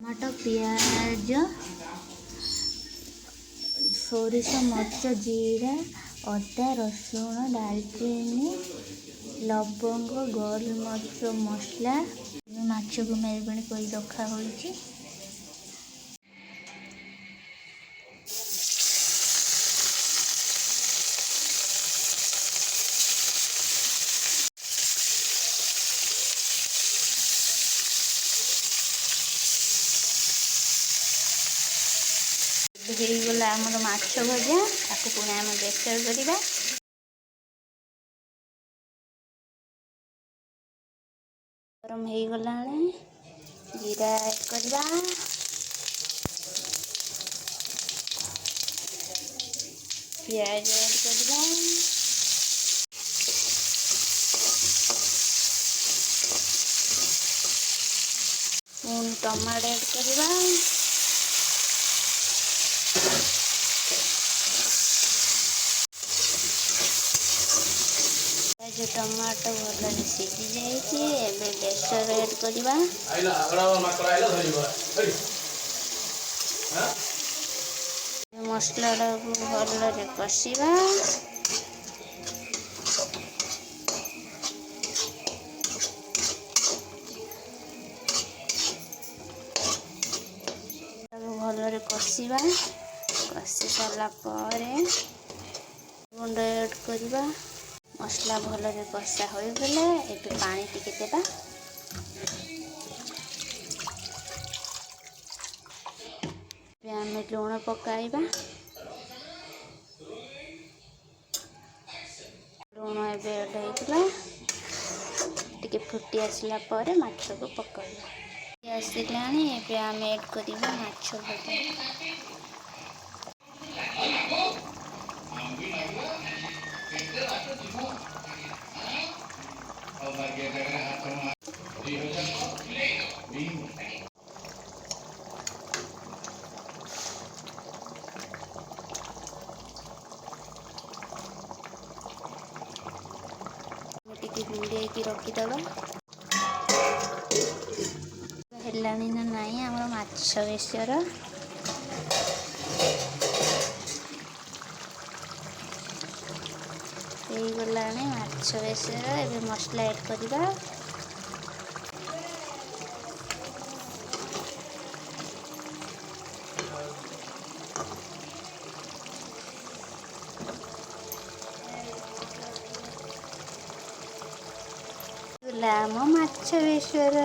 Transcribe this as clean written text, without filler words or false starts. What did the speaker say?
Tomato पियाज सोरिष मरीच जीरा अदा रसुण डालचीनी लवंग गोलमरीच मसला माछ को मेरिनेट कर रखा होइछि। गला आमर माछ भजा ताकू पुणी आम बेसर करवा। गरम हो गला जीरा ऐड करवा प्याज ऐड करवा टमाटो ऐड करवा जो टमाटो भल सीझी जाइए बेसर ऐड करवा मसला भल कषा भल कषा कषि सारापर गुंड ऐड करवा मसला भल कषा हो गले एबे पानी टिके देबा आम लुण पकाइबा लुण एबे ऐड होइतला टिके फुटी आसला पर माछ को पकाइबा आसिलानी एबे आम ऐड करबा माछ भजा टिके गुंडे की रखीदबा हेलानी ना नाई आमर माछ बेसर गला माछ बेसर एबे मसला ऐड करवा माछ बेसर।